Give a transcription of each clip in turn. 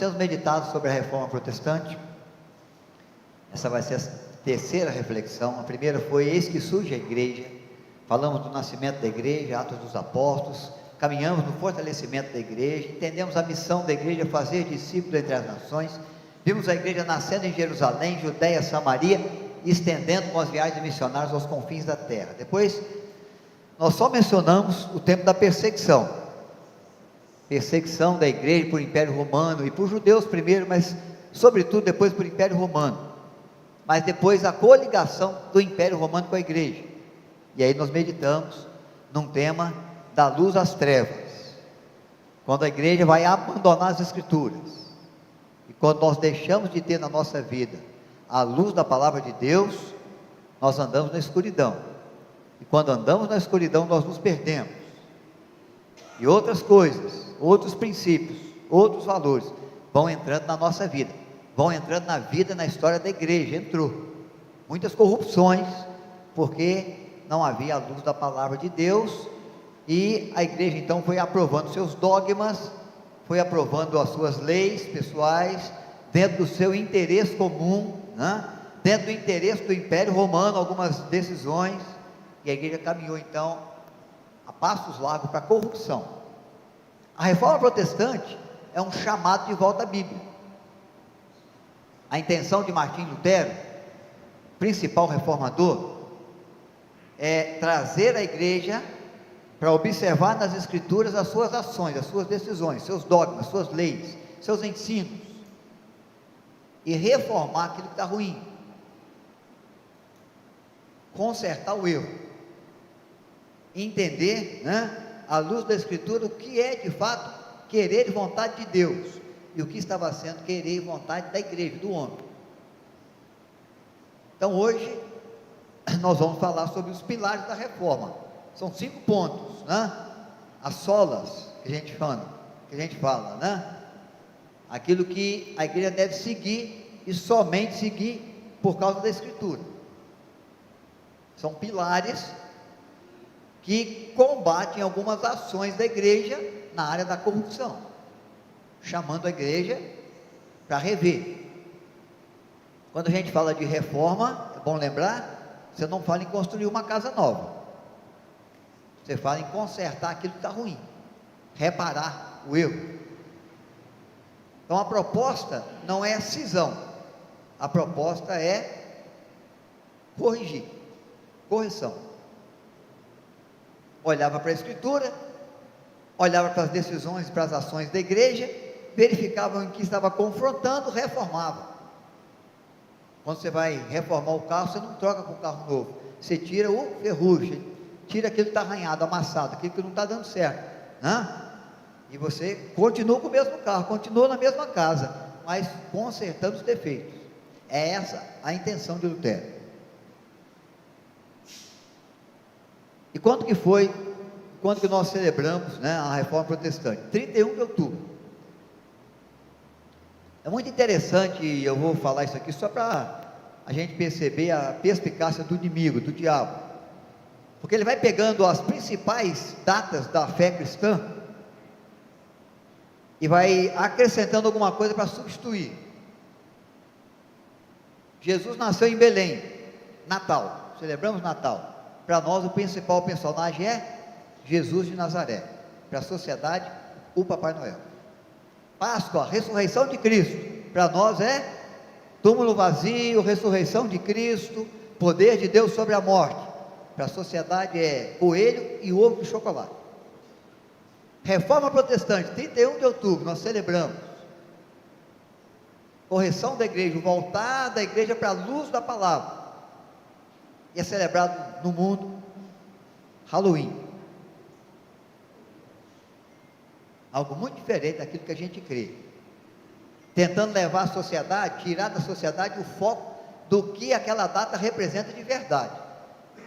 temos meditado sobre a Reforma Protestante. Essa vai ser a terceira reflexão. A primeira foi: eis que surge a igreja. Falamos do nascimento da igreja, Atos dos Apóstolos, caminhamos no fortalecimento da igreja, entendemos a missão da igreja, fazer discípulos entre as nações. Vimos a igreja nascendo em Jerusalém, Judeia, Samaria, e estendendo com as viagens missionárias aos confins da terra. Depois, nós só mencionamos o tempo da perseguição da igreja por Império Romano, e por judeus primeiro, mas sobretudo depois por Império Romano, mas depois a coligação do Império Romano com a igreja. E aí nós meditamos num tema da luz às trevas, quando a igreja vai abandonar as Escrituras, e quando nós deixamos de ter na nossa vida a luz da palavra de Deus, nós andamos na escuridão, e quando andamos na escuridão nós nos perdemos, e outras coisas, outros princípios, outros valores vão entrando na nossa vida, vão entrando na vida, na história da igreja. Entrou muitas corrupções, porque não havia a luz da palavra de Deus, e a igreja então foi aprovando seus dogmas, foi aprovando as suas leis pessoais, dentro do seu interesse comum, né? Dentro do interesse do Império Romano, algumas decisões, e a igreja caminhou então a passos largos para a corrupção. A Reforma Protestante é um chamado de volta à Bíblia. A intenção de Martim Lutero, principal reformador, é trazer a igreja para observar nas Escrituras as suas ações, as suas decisões, seus dogmas, suas leis, seus ensinos, e reformar aquilo que está ruim, consertar o erro, entender, né, à luz da Escritura, o que é de fato querer e vontade de Deus, e o que estava sendo querer e vontade da igreja, do homem. Então hoje nós vamos falar sobre os pilares da reforma. São 5 pontos, né? As solas que a gente fala, né? Aquilo que a igreja deve seguir, e somente seguir por causa da Escritura. São pilares que combatem algumas ações da igreja na área da corrupção, chamando a igreja para rever. Quando a gente fala de reforma, é bom lembrar, você não fala em construir uma casa nova, você fala em consertar aquilo que está ruim, reparar o erro. Então a proposta não é cisão, a proposta é corrigir, correção. Olhava para a Escritura, olhava para as decisões, para as ações da igreja, verificava em que estava confrontando, reformava. Quando você vai reformar o carro, você não troca com o carro novo, você tira o ferrugem, tira aquilo que está arranhado, amassado, aquilo que não está dando certo, né? E você continua com o mesmo carro, continua na mesma casa, mas consertando os defeitos. É essa a intenção de Lutero. E quando que nós celebramos, né, a Reforma Protestante? 31 de outubro. É muito interessante, e eu vou falar isso aqui só para a gente perceber a perspicácia do inimigo, do diabo, porque ele vai pegando as principais datas da fé cristã e vai acrescentando alguma coisa para substituir. Jesus nasceu em Belém, Natal, celebramos Natal. Para nós o principal personagem é Jesus de Nazaré, para a sociedade, o Papai Noel. Páscoa, ressurreição de Cristo, para nós é túmulo vazio, ressurreição de Cristo, poder de Deus sobre a morte. Para a sociedade é coelho e ovo de chocolate. Reforma Protestante, 31 de outubro, nós celebramos correção da igreja, voltar da igreja para a luz da palavra, e é celebrado no mundo Halloween, algo muito diferente daquilo que a gente crê, tentando levar a sociedade, tirar da sociedade o foco do que aquela data representa de verdade,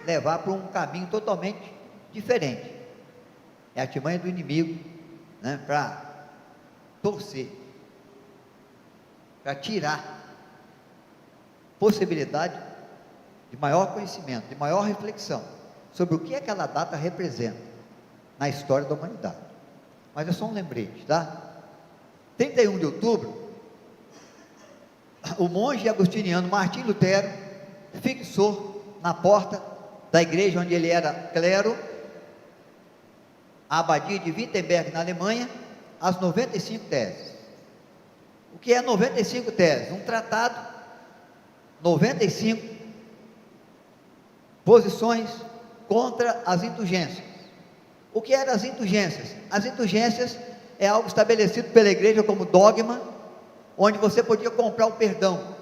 levar para um caminho totalmente diferente. É a artimanha do inimigo, né, para torcer, para tirar possibilidade de maior conhecimento, de maior reflexão sobre o que aquela data representa na história da humanidade. Mas é só um lembrete, tá? 31 de outubro o monge agostiniano Martim Lutero fixou na porta da igreja onde ele era clero, a abadia de Wittenberg, na Alemanha, as 95 teses. O que é 95 teses? Um tratado, 95 posições contra as indulgências. O que eram as indulgências? As indulgências é algo estabelecido pela igreja como dogma, onde você podia comprar o perdão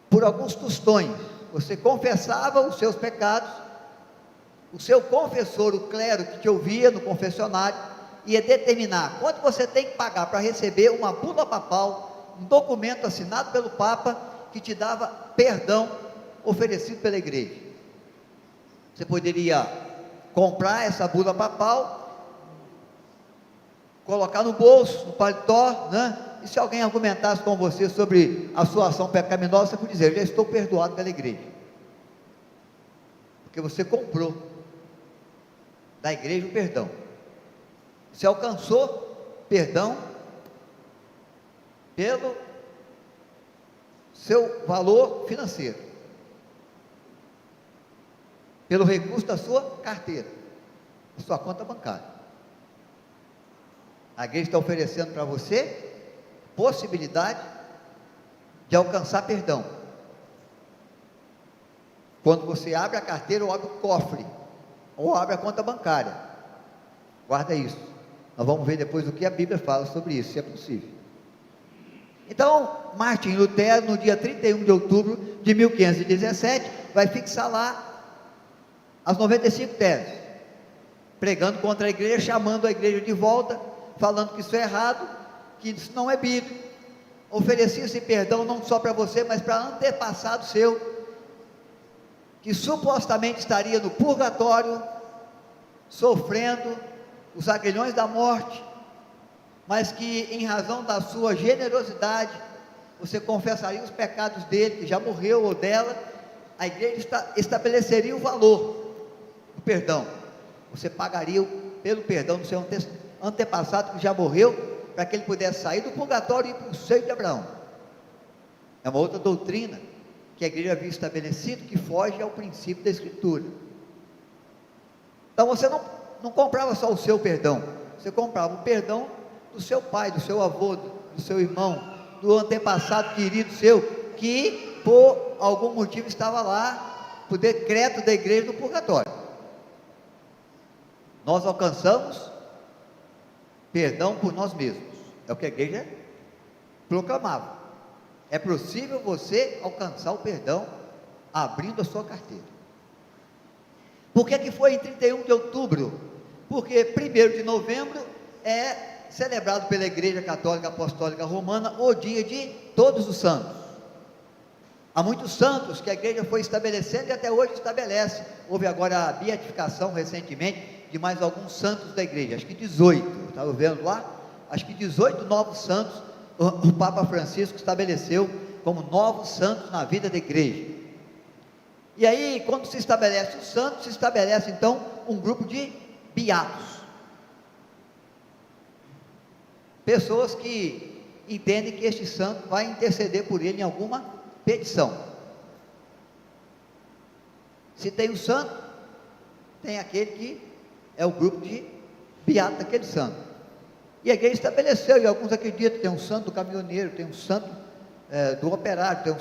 por alguns tostões. Você confessava os seus pecados, o seu confessor, o clero que te ouvia no confessionário, ia determinar quanto você tem que pagar para receber uma bula papal, um documento assinado pelo Papa, que te dava perdão oferecido pela igreja. Você poderia comprar essa bula papal, colocar no bolso, no paletó, né? E se alguém argumentasse com você sobre a sua ação pecaminosa, você podia dizer: eu já estou perdoado pela igreja, porque você comprou da igreja o perdão, você alcançou perdão pelo seu valor financeiro, pelo recurso da sua carteira, da sua conta bancária. A igreja está oferecendo para você possibilidade de alcançar perdão, quando você abre a carteira, ou abre o cofre, ou abre a conta bancária. Guarda isso, nós vamos ver depois o que a Bíblia fala sobre isso, se é possível. Então, Martim Lutero, no dia 31 de outubro de 1517, vai fixar lá as 95 teses, pregando contra a igreja, chamando a igreja de volta, falando que isso é errado, que isso não é bíblico. Oferecia esse perdão não só para você, mas para antepassado seu, que supostamente estaria no purgatório, sofrendo os aguilhões da morte, mas que em razão da sua generosidade, você confessaria os pecados dele, que já morreu, ou dela. A igreja estabeleceria o valor do perdão, você pagaria pelo perdão do seu antepassado que já morreu, para que ele pudesse sair do purgatório e ir para o seio de Abraão. É uma outra doutrina que a igreja havia estabelecido, que foge ao princípio da Escritura. Então você não comprava só o seu perdão, você comprava o perdão do seu pai, do seu avô, do seu irmão, do antepassado querido seu, que por algum motivo estava lá, por decreto da igreja, no purgatório. Nós alcançamos perdão por nós mesmos, é o que a igreja proclamava. É possível você alcançar o perdão abrindo a sua carteira. Por que foi em 31 de outubro? Porque 1º de novembro é celebrado pela Igreja Católica Apostólica Romana o dia de Todos os Santos. Há muitos santos que a igreja foi estabelecendo e até hoje estabelece. Houve agora a beatificação recentemente de mais alguns santos da igreja, acho que 18, estava vendo lá, acho que 18 novos santos, o Papa Francisco estabeleceu como novos santos na vida da igreja. E aí, quando se estabelece o santo, se estabelece então um grupo de beatos, pessoas que entendem que este santo vai interceder por ele em alguma petição. Se tem o santo, tem aquele que é o grupo de beato daquele santo, e a igreja estabeleceu, e alguns acreditam, tem um santo do caminhoneiro, tem um santo do operário, tem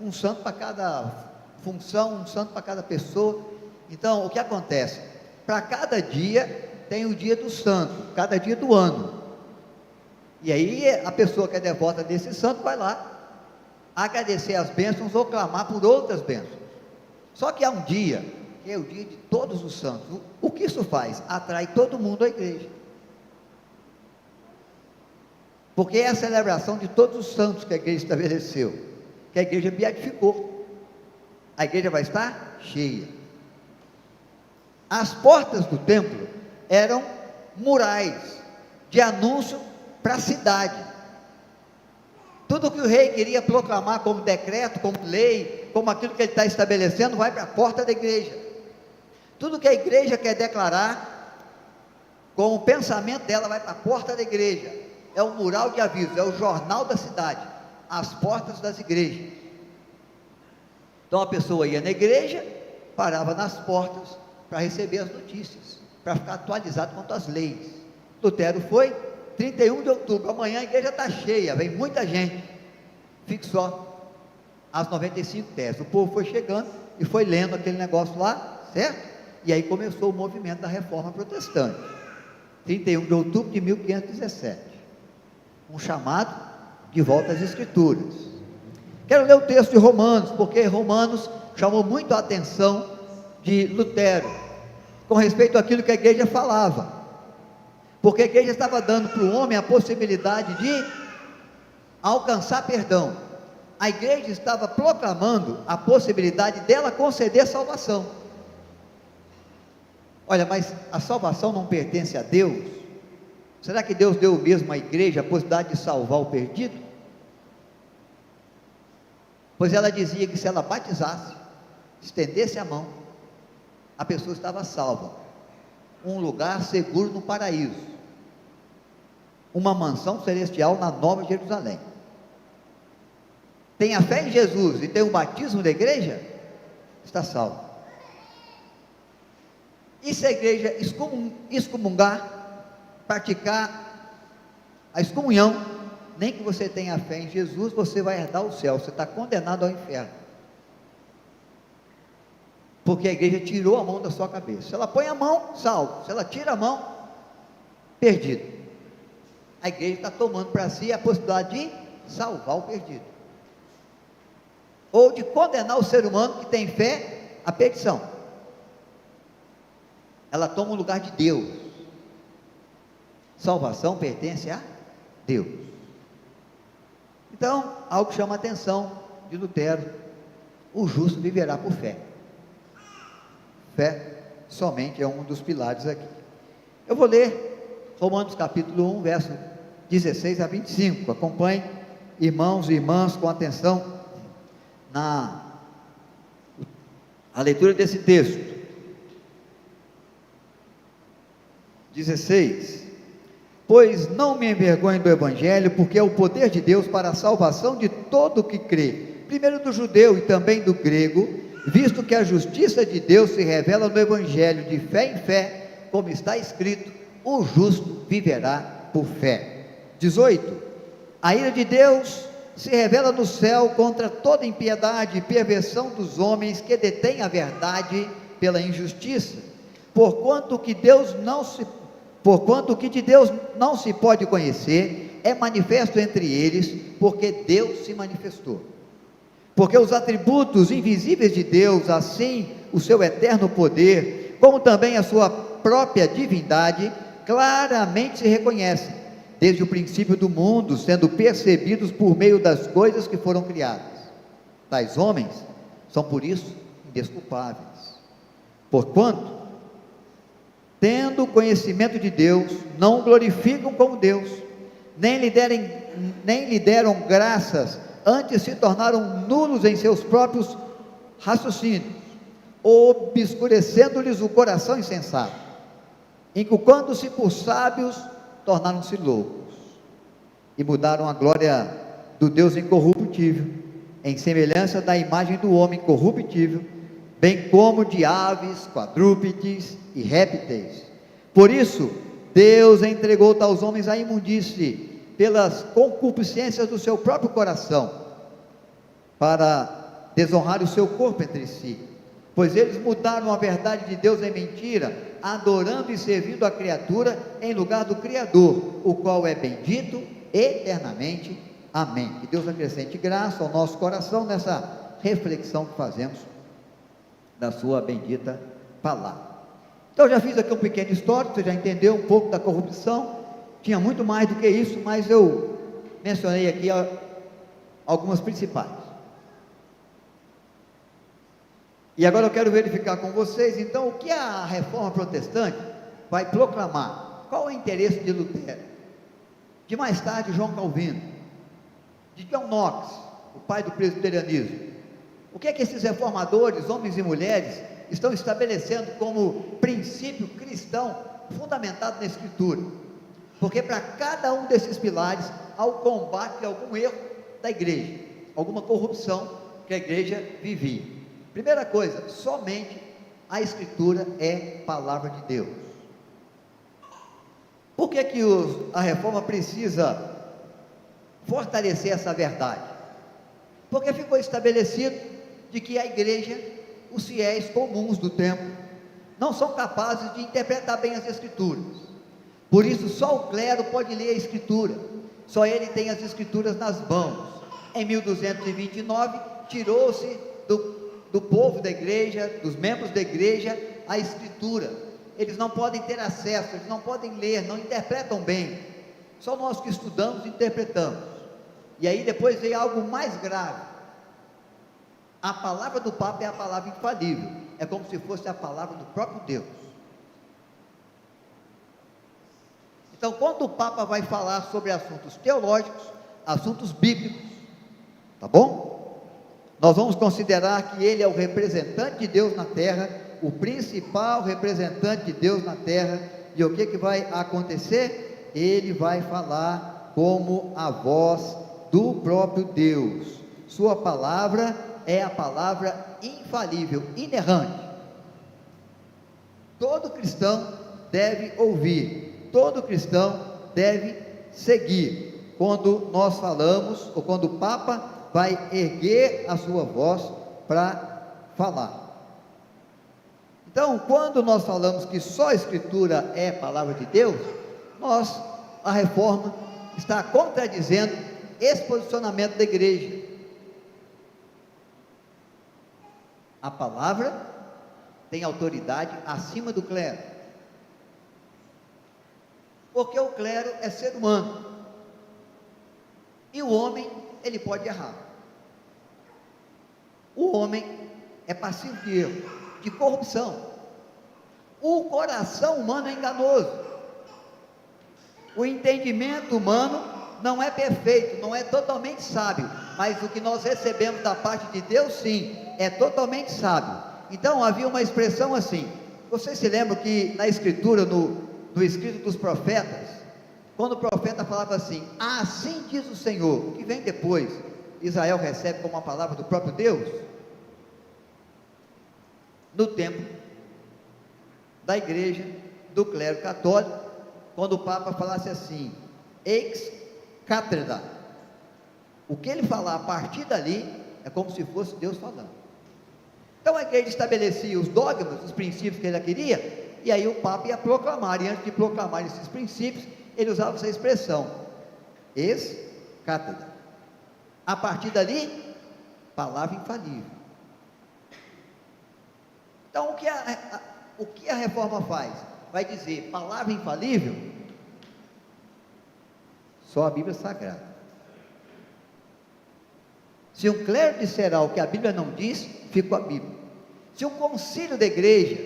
um santo para cada função, um santo para cada pessoa. Então, o que acontece? Para cada dia, tem o dia do santo, cada dia do ano, e aí a pessoa que é devota desse santo, vai lá, agradecer as bênçãos, ou clamar por outras bênçãos. Só que há um dia, que é o dia de Todos os Santos. O que isso faz? Atrai todo mundo à igreja, porque é a celebração de todos os santos que a igreja estabeleceu, que a igreja beatificou. A igreja vai estar cheia. As portas do templo eram murais de anúncio para a cidade. Tudo que o rei queria proclamar como decreto, como lei, como aquilo que ele está estabelecendo, vai para a porta da igreja. Tudo que a igreja quer declarar, com o pensamento dela, vai para a porta da igreja. É o mural de aviso, é o jornal da cidade. as portas das igrejas. Então a pessoa ia na igreja, parava nas portas para receber as notícias, para ficar atualizado quanto às leis. Lutero foi 31 de outubro, amanhã a igreja está cheia, vem muita gente, fique só as 95 teses. O povo foi chegando e foi lendo aquele negócio lá, certo? E aí começou o movimento da Reforma Protestante, 31 de outubro de 1517, um chamado de volta às Escrituras. Quero ler o texto de Romanos, porque Romanos chamou muito a atenção de Lutero, com respeito àquilo que a igreja falava, porque a igreja estava dando para o homem a possibilidade de alcançar perdão. A igreja estava proclamando a possibilidade dela conceder salvação. Olha, mas a salvação não pertence a Deus? Será que Deus deu mesmo à igreja a possibilidade de salvar o perdido? Pois ela dizia que se ela batizasse, estendesse a mão, a pessoa estava salva, um lugar seguro no paraíso, uma mansão celestial na Nova Jerusalém. Tem a fé em Jesus e tem o batismo da igreja, está salvo. E se a igreja excomungar, praticar a excomunhão, nem que você tenha fé em Jesus, você vai herdar o céu, você está condenado ao inferno, porque a igreja tirou a mão da sua cabeça. Se ela põe a mão, salvo; se ela tira a mão, perdido. A igreja está tomando para si a possibilidade de salvar o perdido, ou de condenar o ser humano que tem fé à perdição. Ela toma o lugar de Deus. Salvação pertence a Deus. Então, algo que chama a atenção de Lutero: o justo viverá por fé. Fé somente é um dos pilares aqui. Eu vou ler Romanos capítulo 1, verso 16 a 25. Acompanhe, irmãos e irmãs, com atenção a leitura desse texto. 16: Pois não me envergonho do Evangelho, porque é o poder de Deus para a salvação de todo o que crê, primeiro do judeu e também do grego, visto que a justiça de Deus se revela no Evangelho de fé em fé, como está escrito: o justo viverá por fé. 18: A ira de Deus se revela no céu contra toda impiedade e perversão dos homens que detêm a verdade pela injustiça, porquanto o que de Deus não se pode conhecer é manifesto entre eles, porque Deus se manifestou. Porque os atributos invisíveis de Deus, assim o seu eterno poder, como também a sua própria divindade, claramente se reconhecem, desde o princípio do mundo, sendo percebidos por meio das coisas que foram criadas. Tais homens são por isso indesculpáveis, porquanto, tendo conhecimento de Deus, não o glorificam como Deus, nem lhe deram graças, antes se tornaram nulos em seus próprios raciocínios, obscurecendo-lhes o coração insensato, enquanto-se por sábios, tornaram-se loucos, e mudaram a glória do Deus incorruptível, em semelhança da imagem do homem corruptível, bem como de aves, quadrúpedes e répteis. Por isso, Deus entregou tais homens à imundície, pelas concupiscências do seu próprio coração, para desonrar o seu corpo entre si, pois eles mudaram a verdade de Deus em mentira, adorando e servindo a criatura em lugar do Criador, o qual é bendito eternamente. Amém. Que Deus acrescente graça ao nosso coração nessa reflexão que fazemos da sua bendita palavra. Então, já fiz aqui um pequeno histórico, você já entendeu um pouco da corrupção. Tinha muito mais do que isso, mas eu mencionei aqui algumas principais. E agora eu quero verificar com vocês, então, o que a Reforma Protestante vai proclamar. Qual é o interesse de Lutero? De mais tarde, João Calvino, de John Knox, o pai do presbiterianismo. O que é que esses reformadores, homens e mulheres, estão estabelecendo como princípio cristão fundamentado na Escritura? Porque para cada um desses pilares há o combate de algum erro da igreja, alguma corrupção que a igreja vivia. Primeira coisa, somente a Escritura é palavra de Deus. Por que a reforma precisa fortalecer essa verdade? Porque ficou estabelecido de que a igreja, os fiéis comuns do tempo, não são capazes de interpretar bem as Escrituras. Por isso, só o clero pode ler a Escritura, só ele tem as Escrituras nas mãos. Em 1229, tirou-se do povo da igreja, dos membros da igreja, a Escritura. Eles não podem ter acesso, eles não podem ler, não interpretam bem. Só nós que estudamos, interpretamos. E aí depois veio algo mais grave. A palavra do Papa é a palavra infalível, é como se fosse a palavra do próprio Deus. Então, quando o Papa vai falar sobre assuntos teológicos, assuntos bíblicos, tá bom? Nós vamos considerar que ele é o representante de Deus na terra, o principal representante de Deus na terra, e o que vai acontecer? Ele vai falar como a voz do próprio Deus. Sua palavra é a palavra infalível, inerrante. Todo cristão deve ouvir, todo cristão deve seguir, quando nós falamos, ou quando o Papa vai erguer a sua voz para falar. Então, quando nós falamos que só a Escritura é palavra de Deus, a reforma está contradizendo esse posicionamento da igreja. A palavra tem autoridade acima do clero, porque o clero é ser humano, e o homem, ele pode errar. O homem é passivo de erro, de corrupção. O coração humano é enganoso, o entendimento humano não é perfeito, não é totalmente sábio, mas o que nós recebemos da parte de Deus, sim, é totalmente sábio. Então havia uma expressão assim, vocês se lembram que na escritura, no escrito dos profetas, quando o profeta falava assim, assim diz o Senhor, o que vem depois, Israel recebe como uma palavra do próprio Deus? No tempo da igreja, do clero católico, quando o Papa falasse assim, ex cátedra, o que ele falar a partir dali, é como se fosse Deus falando. Então a igreja estabelecia os dogmas, os princípios que ele queria, e aí o Papa ia proclamar, e antes de proclamar esses princípios, ele usava essa expressão, ex cátedra. A partir dali, palavra infalível. Então o que a reforma faz? Vai dizer, palavra infalível? Só a Bíblia Sagrada. Se um clero disser algo que a Bíblia não diz, fica com a Bíblia. Se um concílio da igreja,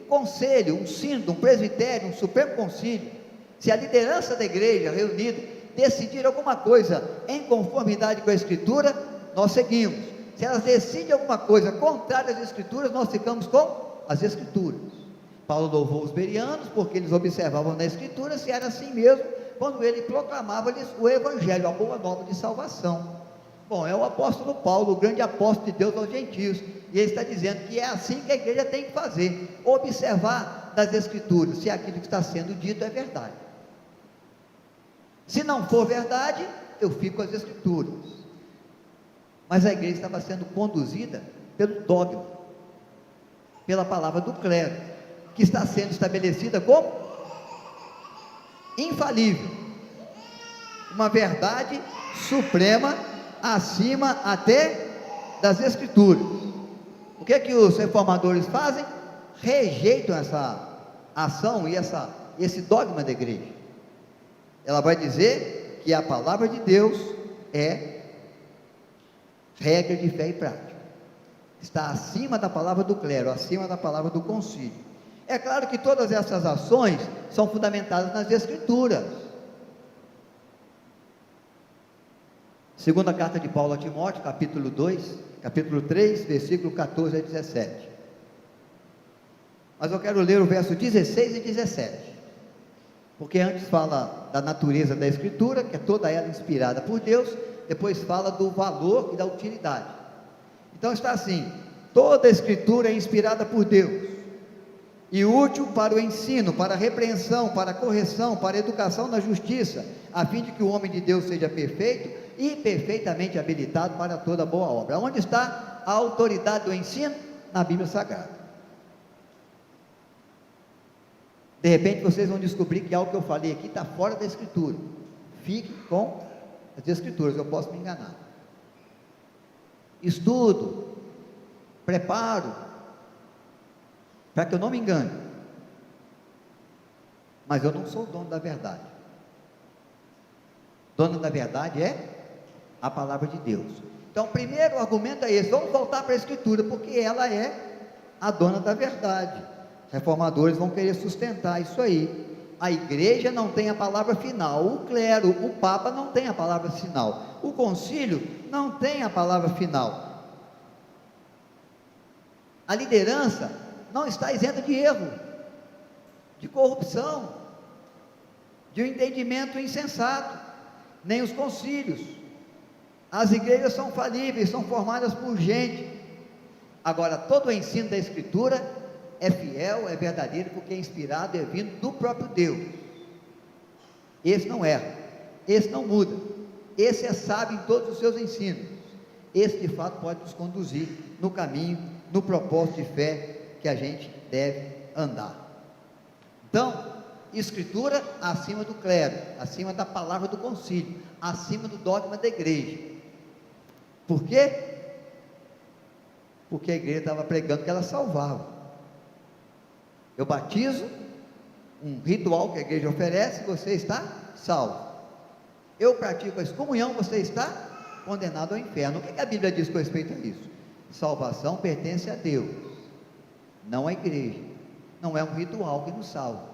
um conselho, um sínodo, um presbitério, um supremo concílio, se a liderança da igreja reunida decidir alguma coisa em conformidade com a Escritura, nós seguimos. Se elas decidem alguma coisa contrária às Escrituras, nós ficamos com as Escrituras. Paulo louvou os bereanos, porque eles observavam na Escritura se era assim mesmo, quando ele proclamava-lhes o Evangelho, a boa nova de salvação. Bom, é o apóstolo Paulo, o grande apóstolo de Deus aos gentios, e ele está dizendo que é assim que a igreja tem que fazer, observar das Escrituras, se aquilo que está sendo dito é verdade. Se não for verdade, eu fico com as Escrituras. Mas a igreja estava sendo conduzida pelo dogma, pela palavra do clero, que está sendo estabelecida como infalível, uma verdade suprema, acima até das Escrituras. O que os reformadores fazem? Rejeitam essa ação e esse dogma da igreja. Ela vai dizer que a palavra de Deus é regra de fé e prática, está acima da palavra do clero, acima da palavra do concílio. É claro que todas essas ações são fundamentadas nas Escrituras. Segunda carta de Paulo a Timóteo, capítulo 3, versículo 14 a 17. Mas eu quero ler o verso 16 e 17. Porque antes fala da natureza da Escritura, que é toda ela inspirada por Deus, depois fala do valor e da utilidade. Então está assim: toda a Escritura é inspirada por Deus e útil para o ensino, para a repreensão, para a correção, para a educação na justiça, a fim de que o homem de Deus seja perfeito e perfeitamente habilitado para toda boa obra. Onde está a autoridade do ensino? Na Bíblia Sagrada. De repente vocês vão descobrir que algo que eu falei aqui está fora da Escritura. Fique com as Escrituras, eu posso me enganar. Estudo, preparo, para que eu não me engane. Mas eu não sou o dono da verdade. Dono da verdade é a palavra de Deus. Então, o primeiro argumento é esse: vamos voltar para a Escritura, porque ela é a dona da verdade. Os reformadores vão querer sustentar isso aí. A igreja não tem a palavra final, o clero, o papa não tem a palavra final, o concílio não tem a palavra final. A liderança não está isenta de erro, de corrupção, de um entendimento insensato, nem os concílios. As igrejas são falíveis, são formadas por gente. Agora, todo o ensino da Escritura é fiel, é verdadeiro, porque é inspirado e é vindo do próprio Deus. Esse não erra, esse não muda, esse é sábio em todos os seus ensinos. Esse de fato pode nos conduzir no caminho, no propósito de fé que a gente deve andar. Então, Escritura acima do clero, acima da palavra do concílio, acima do dogma da igreja. Por quê? Porque a igreja estava pregando que ela salvava. Eu batizo, um ritual que a igreja oferece, você está salvo. Eu pratico a excomunhão, você está condenado ao inferno. O que a Bíblia diz com respeito a isso? Salvação pertence a Deus, não à igreja. Não é um ritual que nos salva.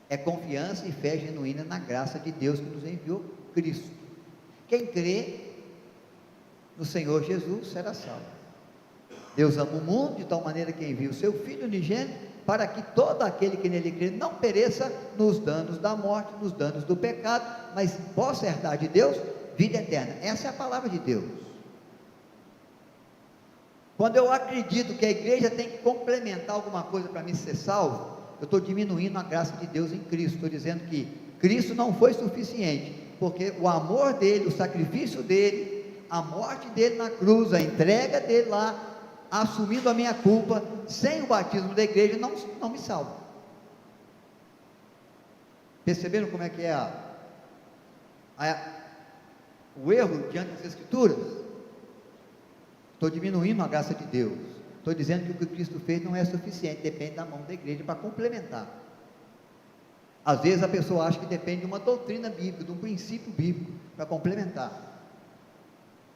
É confiança e fé genuína na graça de Deus que nos enviou Cristo. Quem crê no Senhor Jesus será salvo. Deus ama o mundo de tal maneira que envia o seu Filho unigênito, para que todo aquele que nele crê não pereça nos danos da morte, nos danos do pecado, mas possa herdar de Deus vida eterna. Essa é a palavra de Deus. Quando eu acredito que a igreja tem que complementar alguma coisa para mim ser salvo, eu estou diminuindo a graça de Deus em Cristo. Estou dizendo que Cristo não foi suficiente, porque o amor dele, o sacrifício dele, a morte dele na cruz, a entrega dele lá, assumindo a minha culpa, sem o batismo da igreja, não me salva. Perceberam como é que é o erro diante das Escrituras? Estou diminuindo a graça de Deus. Estou dizendo que o que Cristo fez não é suficiente, depende da mão da igreja para complementar. Às vezes a pessoa acha que depende de uma doutrina bíblica, de um princípio bíblico para complementar.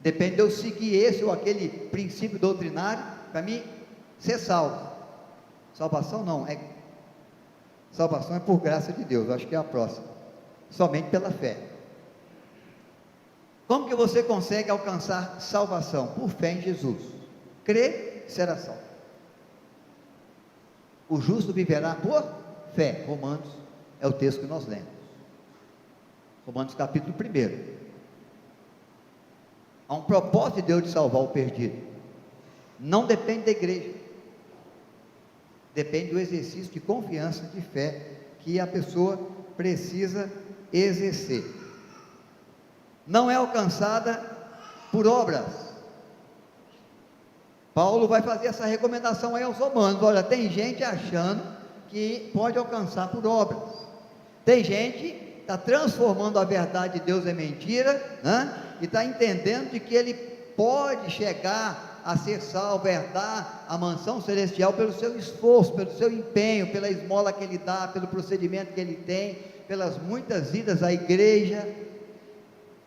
Depende de eu seguir esse ou aquele princípio doutrinário para mim ser salvo. Salvação não, salvação é por graça de Deus. Acho que é a próxima. Somente pela fé. Como que você consegue alcançar salvação? Por fé em Jesus. Crê, será salvo. O justo viverá por fé. Romanos é o texto que nós lemos. Romanos capítulo 1. Há um propósito de Deus de salvar o perdido. Não depende da igreja. Depende do exercício de confiança, de fé, que a pessoa precisa exercer. Não é alcançada por obras. Paulo vai fazer essa recomendação aí aos romanos. Olha, tem gente achando que pode alcançar por obras. Tem gente que está transformando a verdade de Deus em mentira, né? E está entendendo de que ele pode chegar a ser salvo, herdar a mansão celestial pelo seu esforço, pelo seu empenho, pela esmola que ele dá, pelo procedimento que ele tem, pelas muitas idas à igreja,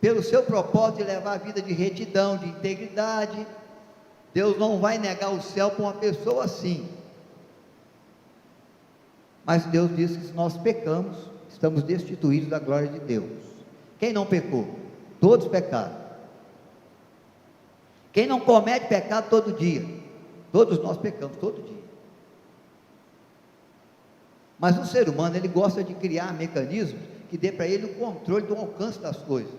pelo seu propósito de levar a vida de retidão, de integridade. Deus não vai negar o céu para uma pessoa assim. Mas Deus diz que se nós pecamos, estamos destituídos da glória de Deus. Quem não pecou? Todos pecaram. Quem não comete pecado todo dia? Todos nós pecamos todo dia. Mas o ser humano, ele gosta de criar mecanismos que dê para ele o controle do alcance das coisas.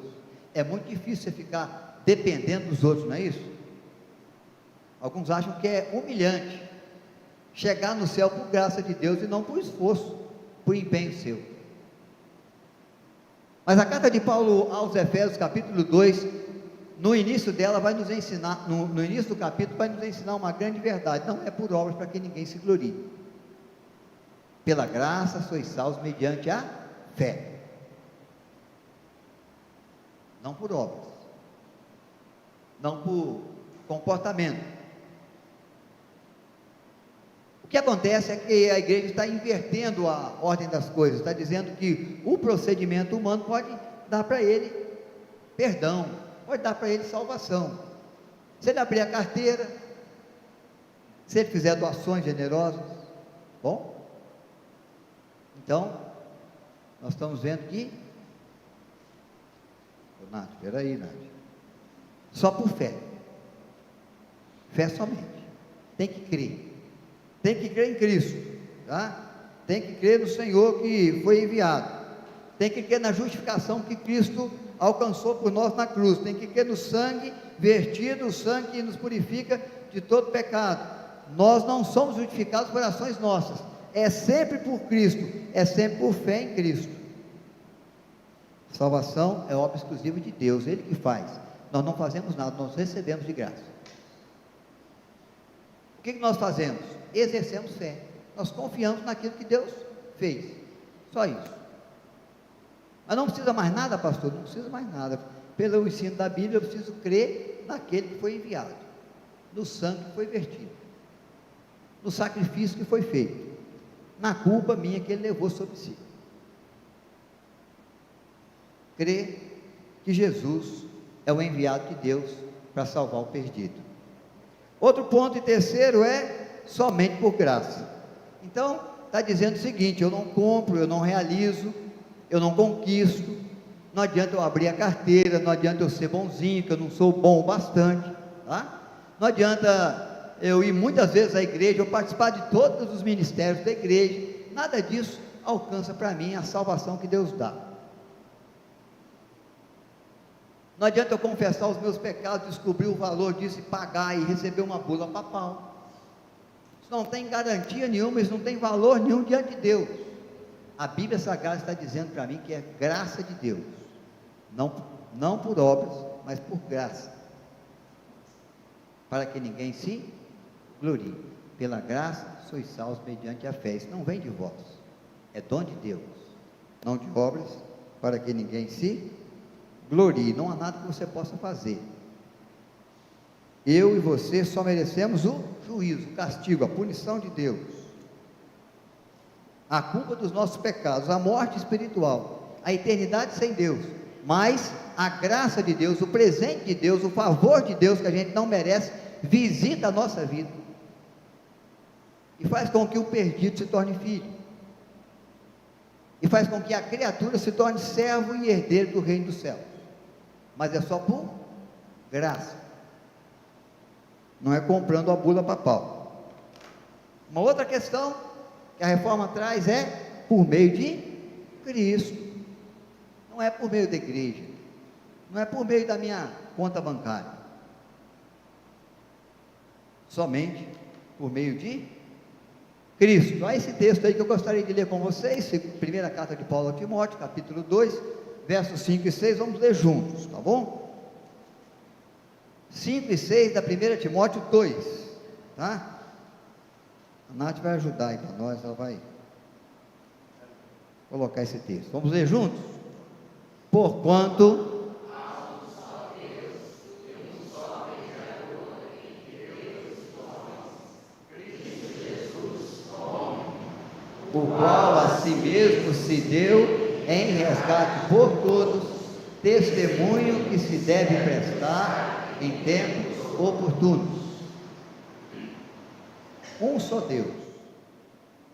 É muito difícil você ficar dependendo dos outros, não é isso? Alguns acham que é humilhante chegar no céu por graça de Deus e não por esforço, por empenho seu. Mas a carta de Paulo aos Efésios, capítulo 2, no início dela vai nos ensinar, no início do capítulo vai nos ensinar uma grande verdade: não é por obras para que ninguém se glorie. Pela graça sois salvos mediante a fé, não por obras, não por comportamento. O que acontece é que a igreja está invertendo a ordem das coisas, está dizendo que o procedimento humano pode dar para ele perdão, pode dar para ele salvação. Se ele abrir a carteira, se ele fizer doações generosas, bom, então, nós estamos vendo que, Nath, espera aí, Nath, só por fé somente, tem que crer em Cristo, tá? Tem que crer no Senhor que foi enviado, tem que crer na justificação que Cristo alcançou por nós na cruz, tem que crer no sangue vertido, o sangue que nos purifica de todo pecado. Nós não somos justificados por ações nossas, é sempre por Cristo, é sempre por fé em Cristo. Salvação é obra exclusiva de Deus, Ele que faz, nós não fazemos nada, nós recebemos de graça. O que nós fazemos? Exercemos fé, nós confiamos naquilo que Deus fez, só isso. Mas não precisa mais nada, pastor, não precisa mais nada. Pelo ensino da Bíblia, eu preciso crer naquele que foi enviado, no sangue que foi vertido, no sacrifício que foi feito, na culpa minha que ele levou sobre si. Crer que Jesus é o enviado de Deus para salvar o perdido. Outro ponto, e terceiro, é somente por graça. Então, está dizendo o seguinte: eu não compro, eu não realizo, eu não conquisto, não adianta eu abrir a carteira, não adianta eu ser bonzinho, que eu não sou bom o bastante, tá? Não adianta eu ir muitas vezes à igreja, eu participar de todos os ministérios da igreja, nada disso alcança para mim a salvação que Deus dá. Não adianta eu confessar os meus pecados, descobrir o valor disso e pagar e receber uma bula papal. Isso não tem garantia nenhuma, isso não tem valor nenhum diante de Deus. A Bíblia Sagrada está dizendo para mim que é graça de Deus, não por obras, mas por graça, para que ninguém se glorie. Pela graça sois salvos mediante a fé. Isso não vem de vós, é dom de Deus, não de obras, para que ninguém se glorie. Não há nada que você possa fazer. Eu e você só merecemos o juízo, o castigo, a punição de Deus, a culpa dos nossos pecados, a morte espiritual, a eternidade sem Deus. Mas a graça de Deus, o presente de Deus, o favor de Deus que a gente não merece, visita a nossa vida e faz com que o perdido se torne filho, e faz com que a criatura se torne servo e herdeiro do reino dos céus. Mas é só por graça, não é comprando a bula papal. Uma outra questão que a reforma traz é por meio de Cristo, não é por meio da igreja, não é por meio da minha conta bancária, somente por meio de Cristo. Olha esse texto aí que eu gostaria de ler com vocês, primeira carta de Paulo a Timóteo, capítulo 2, versos 5 e 6, vamos ler juntos, tá bom? 5 e 6 da 1 Timóteo 2, tá? A Nath vai ajudar aí para nós, ela vai colocar esse texto, vamos ler juntos? Porquanto o qual a si mesmo se deu em resgate por todos, testemunho que se deve prestar em tempos oportunos. Um só Deus,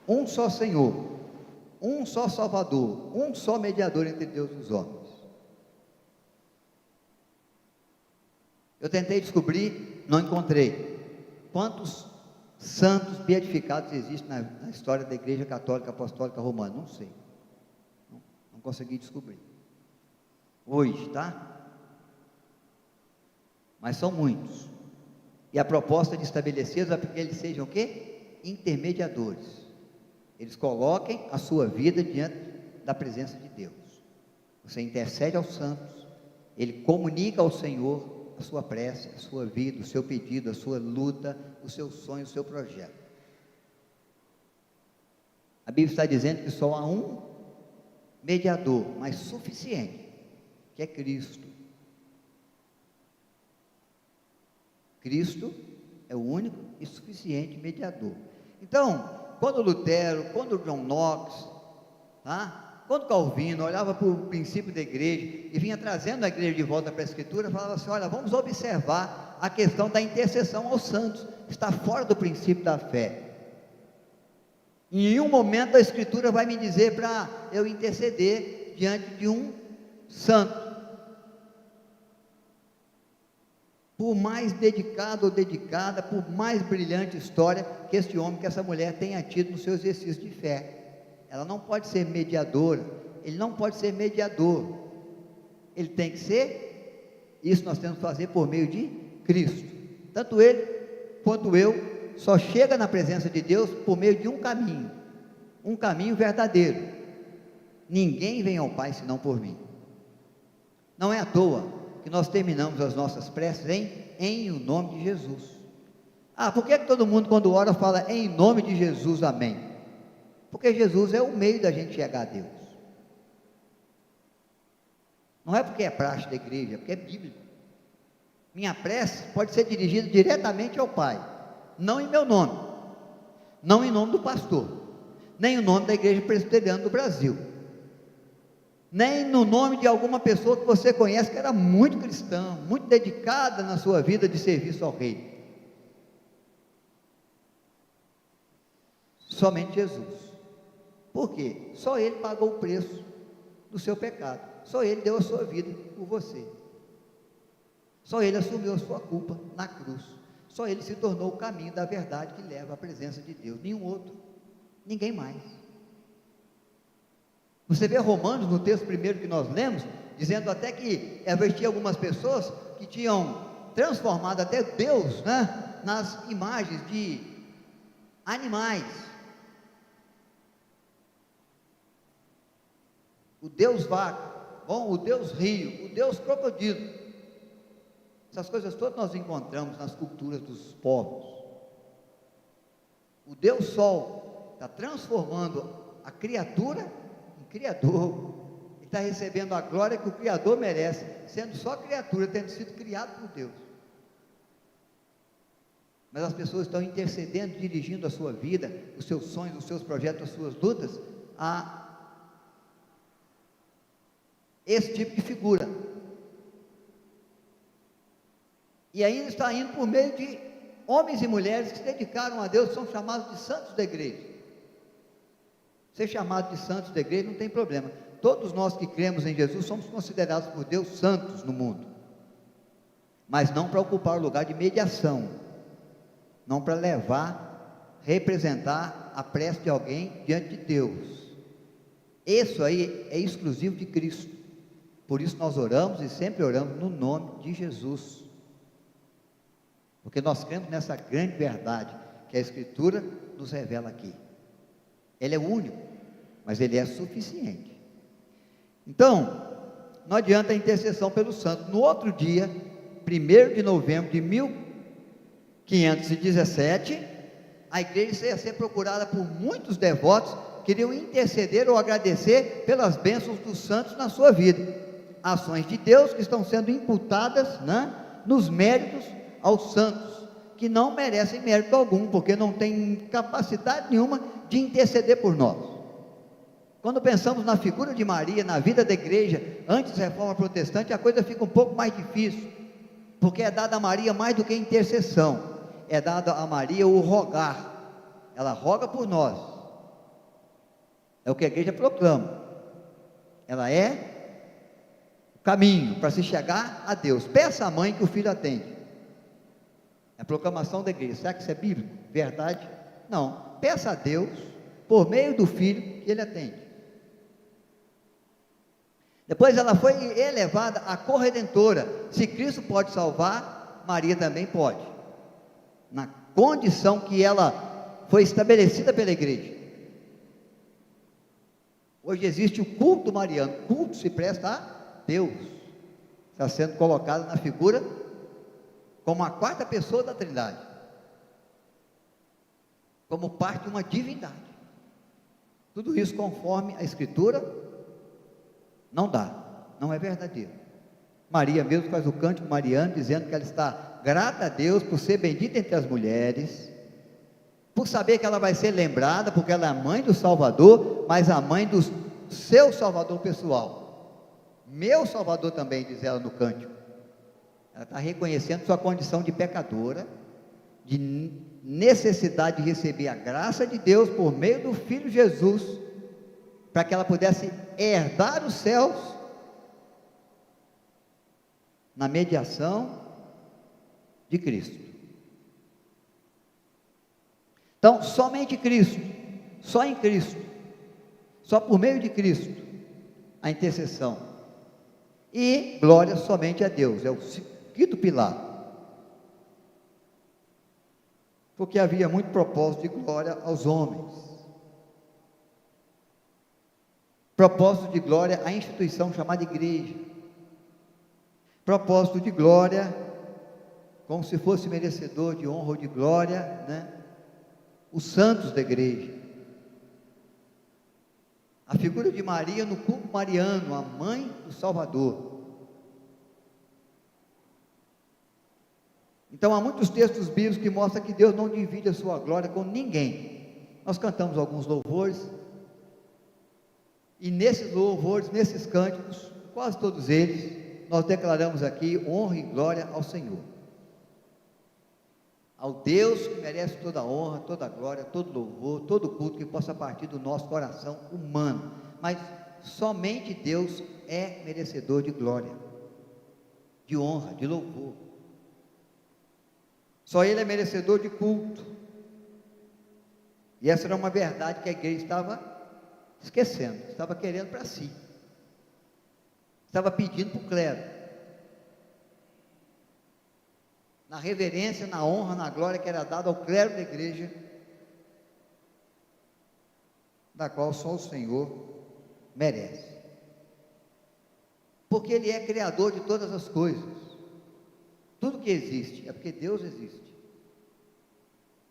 um só Senhor, um só Salvador, um só mediador entre Deus e os homens. Eu tentei descobrir, não encontrei. Quantos santos beatificados existem na história da Igreja Católica Apostólica Romana? Não sei, não consegui descobrir. Hoje, tá? mas são muitos. E a proposta de estabelecê-los é para que eles sejam o quê? Intermediadores. Eles coloquem a sua vida diante da presença de Deus. Você intercede aos santos, ele comunica ao Senhor a sua prece, a sua vida, o seu pedido, a sua luta, o seu sonho, o seu projeto. A Bíblia está dizendo que só há um mediador, mas suficiente, que é Cristo. Cristo é o único e suficiente mediador. Então, quando Lutero, quando John Knox, quando Calvino olhava para o princípio da igreja e vinha trazendo a igreja de volta para a Escritura, falava assim: olha, vamos observar a questão da intercessão aos santos, está fora do princípio da fé. Em nenhum momento a Escritura vai me dizer para eu interceder diante de um santo. Por mais dedicado ou dedicada, por mais brilhante história que esse homem, que essa mulher tenha tido no seu exercício de fé, ela não pode ser mediadora, ele não pode ser mediador, ele tem que ser, isso nós temos que fazer por meio de Cristo. Tanto ele quanto eu só chega na presença de Deus por meio de um caminho verdadeiro. Ninguém vem ao Pai senão por mim. Não é à toa que nós terminamos as nossas preces em o nome de Jesus. Por que todo mundo quando ora fala em nome de Jesus, amém? Porque Jesus é o meio da gente chegar a Deus. Não é porque é praxe da igreja, é porque é bíblico. Minha prece pode ser dirigida diretamente ao Pai, não em meu nome, não em nome do pastor, nem em nome da Igreja Presbiteriana do Brasil, nem no nome de alguma pessoa que você conhece que era muito cristã, muito dedicada na sua vida de serviço ao Rei. Somente Jesus. Por quê? Só Ele pagou o preço do seu pecado, só Ele deu a sua vida por você, só Ele assumiu a sua culpa na cruz, só Ele se tornou o caminho da verdade que leva à presença de Deus, nenhum outro, ninguém mais. Você vê Romanos, no texto primeiro que nós lemos, dizendo até que existiam algumas pessoas que tinham transformado até Deus, nas imagens de animais. O Deus vaca, o Deus rio, o Deus crocodilo. Essas coisas todas nós encontramos nas culturas dos povos. O Deus Sol está transformando a criatura em Criador. Ele está recebendo a glória que o Criador merece, sendo só criatura, tendo sido criado por Deus. Mas as pessoas estão intercedendo, dirigindo a sua vida, os seus sonhos, os seus projetos, as suas lutas, a esse tipo de figura. E ainda está indo por meio de homens e mulheres que se dedicaram a Deus, são chamados de santos da igreja. Ser chamado de santos da igreja não tem problema. Todos nós que cremos em Jesus somos considerados por Deus santos no mundo, mas não para ocupar o lugar de mediação, não para representar a prece de alguém diante de Deus. Isso aí é exclusivo de Cristo. Por isso nós oramos e sempre oramos no nome de Jesus, porque nós cremos nessa grande verdade que a Escritura nos revela aqui. Ele é o único, mas Ele é suficiente. Então, não adianta a intercessão pelo santo. No outro dia, 1º de novembro de 1517, a igreja ia ser procurada por muitos devotos que queriam interceder ou agradecer pelas bênçãos dos santos na sua vida. Ações de Deus que estão sendo imputadas, nos méritos aos santos, que não merecem mérito algum, porque não têm capacidade nenhuma de interceder por nós. Quando pensamos na figura de Maria, na vida da igreja, antes da reforma protestante, a coisa fica um pouco mais difícil, porque é dada a Maria mais do que intercessão, é dada a Maria o rogar, ela roga por nós, é o que a igreja proclama, ela é o caminho para se chegar a Deus. Peça à mãe que o filho atende, é a proclamação da igreja. Será que isso é bíblico? Verdade? Não. Peça a Deus, por meio do filho, que ele atende. Depois ela foi elevada à corredentora. Se Cristo pode salvar, Maria também pode, na condição que ela foi estabelecida pela igreja. Hoje existe o culto mariano, o culto se presta a Deus, está sendo colocado na figura como a quarta pessoa da Trindade, como parte de uma divindade. Tudo isso conforme a Escritura não dá, não é verdadeiro. Maria mesmo faz o cântico mariano, dizendo que ela está grata a Deus por ser bendita entre as mulheres, por saber que ela vai ser lembrada, porque ela é a mãe do Salvador, mas a mãe do seu Salvador pessoal, meu Salvador também, diz ela no cântico. Ela está reconhecendo sua condição de pecadora, de necessidade de receber a graça de Deus por meio do Filho Jesus, para que ela pudesse herdar os céus, na mediação de Cristo. Então, somente Cristo, só em Cristo, só por meio de Cristo, a intercessão, e glória somente a Deus, é o quinto pilar, porque havia muito propósito de glória aos homens, propósito de glória à instituição chamada igreja, propósito de glória, como se fosse merecedor de honra ou de glória, né? Os santos da igreja, a figura de Maria no culto mariano, a mãe do Salvador. Então há muitos textos bíblicos que mostram que Deus não divide a sua glória com ninguém. Nós cantamos alguns louvores, e nesses louvores, nesses cânticos, quase todos eles, nós declaramos aqui honra e glória ao Senhor, ao Deus que merece toda a honra, toda a glória, todo louvor, todo culto que possa partir do nosso coração humano, mas somente Deus é merecedor de glória, de honra, de louvor, só Ele é merecedor de culto, e essa era uma verdade que a igreja estava esquecendo, estava querendo para si, estava pedindo para o clero, na reverência, na honra, na glória que era dada ao clero da igreja, da qual só o Senhor merece, porque Ele é criador de todas as coisas, tudo que existe é porque Deus existe,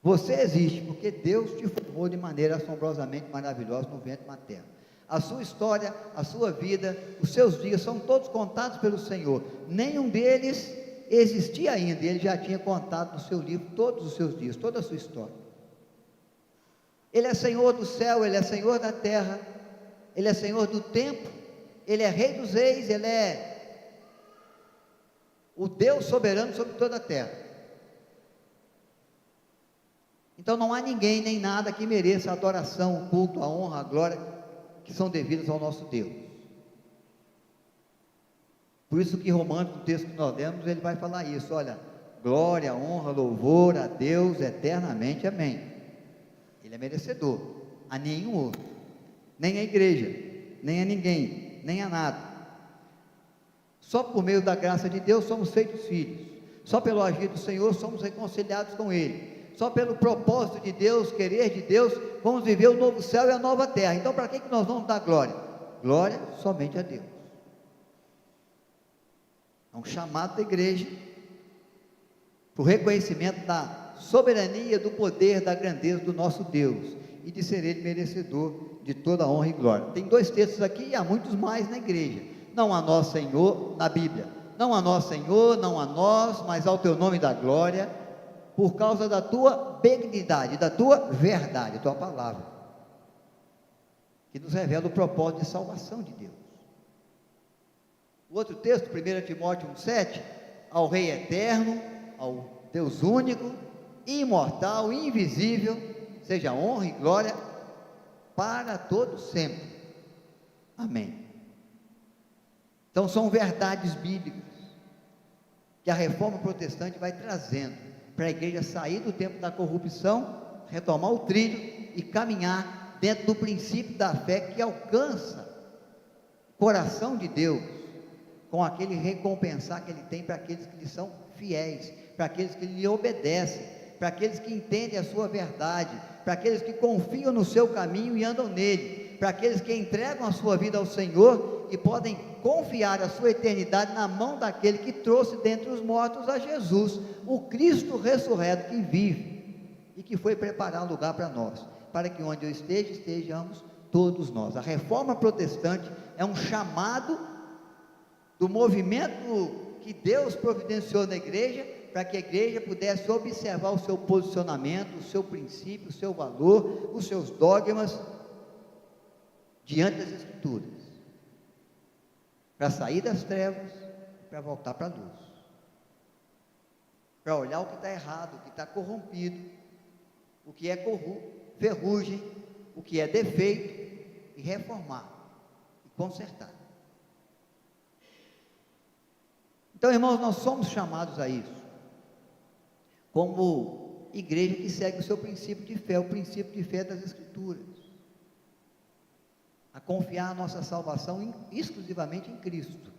você existe porque Deus te formou de maneira assombrosamente maravilhosa no ventre materno, a sua história, a sua vida, os seus dias são todos contados pelo Senhor, nenhum deles existia ainda, Ele já tinha contado no seu livro todos os seus dias, toda a sua história. Ele é Senhor do céu, Ele é Senhor da terra, Ele é Senhor do tempo, Ele é Rei dos reis, Ele é o Deus soberano sobre toda a terra. Então não há ninguém nem nada que mereça a adoração, o culto, a honra, a glória que são devidas ao nosso Deus. Por isso que Romanos, no texto que nós lemos, ele vai falar isso, olha, glória, honra, louvor a Deus eternamente, amém. Ele é merecedor, a nenhum outro, nem a igreja, nem a ninguém, nem a nada. Só por meio da graça de Deus somos feitos filhos, só pelo agir do Senhor somos reconciliados com Ele, só pelo propósito de Deus, querer de Deus, vamos viver o novo céu e a nova terra. Então para que nós vamos dar glória? Glória somente a Deus. É um chamado da igreja para o reconhecimento da soberania, do poder, da grandeza do nosso Deus e de ser Ele merecedor de toda a honra e glória. Tem dois textos aqui e há muitos mais na igreja. Não a nós, Senhor, na Bíblia, não a nós, Senhor, não a nós, mas ao Teu nome da glória, por causa da Tua benignidade, da Tua verdade, a Tua palavra, que nos revela o propósito de salvação de Deus. O outro texto, 1 Timóteo 1,7, ao Rei eterno, ao Deus único, imortal, invisível, seja honra e glória para todos sempre. Amém. Então são verdades bíblicas que a reforma protestante vai trazendo para a igreja sair do tempo da corrupção, retomar o trilho e caminhar dentro do princípio da fé que alcança o coração de Deus com aquele recompensar que Ele tem para aqueles que lhe são fiéis, para aqueles que lhe obedecem, para aqueles que entendem a sua verdade, para aqueles que confiam no seu caminho e andam nele, para aqueles que entregam a sua vida ao Senhor e podem confiar a sua eternidade na mão daquele que trouxe dentre os mortos a Jesus, o Cristo ressurreto que vive e que foi preparar um lugar para nós, para que onde eu esteja, estejamos todos nós. A reforma protestante é um chamado do movimento que Deus providenciou na igreja, para que a igreja pudesse observar o seu posicionamento, o seu princípio, o seu valor, os seus dogmas, diante das Escrituras, para sair das trevas, para voltar para a luz, para olhar o que está errado, o que está corrompido, o que é ferrugem, o que é defeito, e reformar, e consertar. Então, irmãos, nós somos chamados a isso, como igreja que segue o seu princípio de fé, o princípio de fé das Escrituras, a confiar a nossa salvação exclusivamente em Cristo,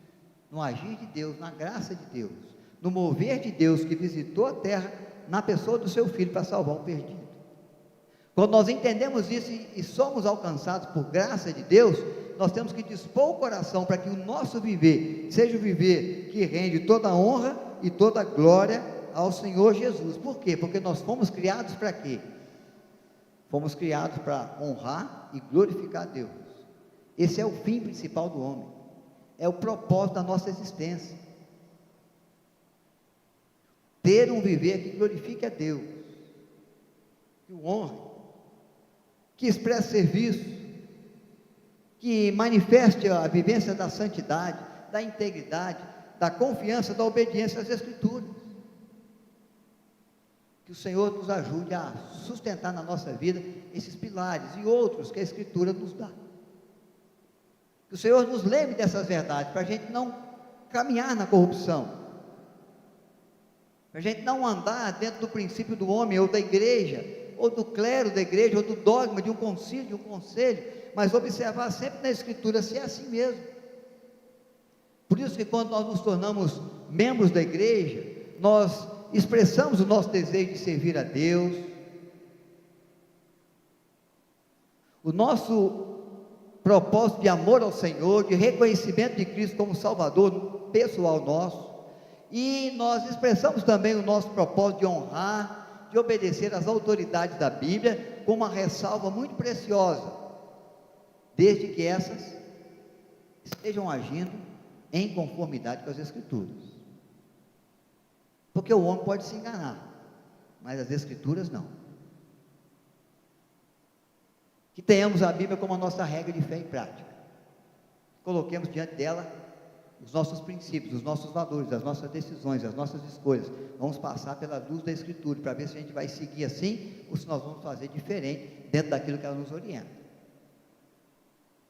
no agir de Deus, na graça de Deus, no mover de Deus que visitou a terra na pessoa do seu Filho para salvar o perdido. Quando nós entendemos isso e somos alcançados por graça de Deus, nós temos que dispor o coração para que o nosso viver seja o viver que rende toda a honra e toda a glória ao Senhor Jesus. Por quê? Porque nós fomos criados para quê? Fomos criados para honrar e glorificar a Deus. Esse é o fim principal do homem, é o propósito da nossa existência, ter um viver que glorifique a Deus, que o honre, que expresse serviço, que manifeste a vivência da santidade, da integridade, da confiança, da obediência às Escrituras. Que o Senhor nos ajude a sustentar na nossa vida esses pilares e outros que a Escritura nos dá. Que o Senhor nos lembre dessas verdades, para a gente não caminhar na corrupção, para a gente não andar dentro do princípio do homem, ou da igreja, ou do clero da igreja, ou do dogma de um concílio, de um conselho, mas observar sempre na Escritura se é assim mesmo. Por isso que quando nós nos tornamos membros da igreja, nós expressamos o nosso desejo de servir a Deus, o nosso propósito de amor ao Senhor, de reconhecimento de Cristo como Salvador pessoal nosso, e nós expressamos também o nosso propósito de honrar, de obedecer às autoridades da Bíblia, com uma ressalva muito preciosa, desde que essas estejam agindo em conformidade com as Escrituras, porque o homem pode se enganar, mas as Escrituras não. Que tenhamos a Bíblia como a nossa regra de fé e prática, coloquemos diante dela os nossos princípios, os nossos valores, as nossas decisões, as nossas escolhas. Vamos passar pela luz da Escritura, para ver se a gente vai seguir assim, ou se nós vamos fazer diferente, dentro daquilo que ela nos orienta.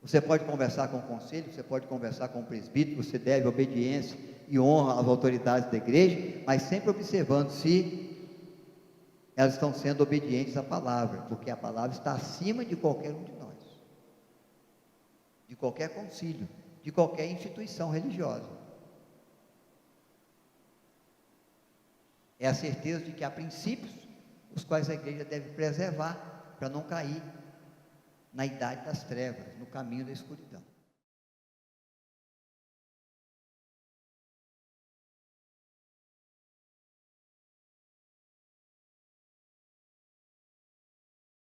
Você pode conversar com o conselho, você pode conversar com o presbítero, você deve obediência e honra às autoridades da igreja, mas sempre observando se elas estão sendo obedientes à palavra, porque a palavra está acima de qualquer um de nós, de qualquer concílio, de qualquer instituição religiosa. É a certeza de que há princípios os quais a igreja deve preservar, para não cair na idade das trevas, no caminho da escuridão.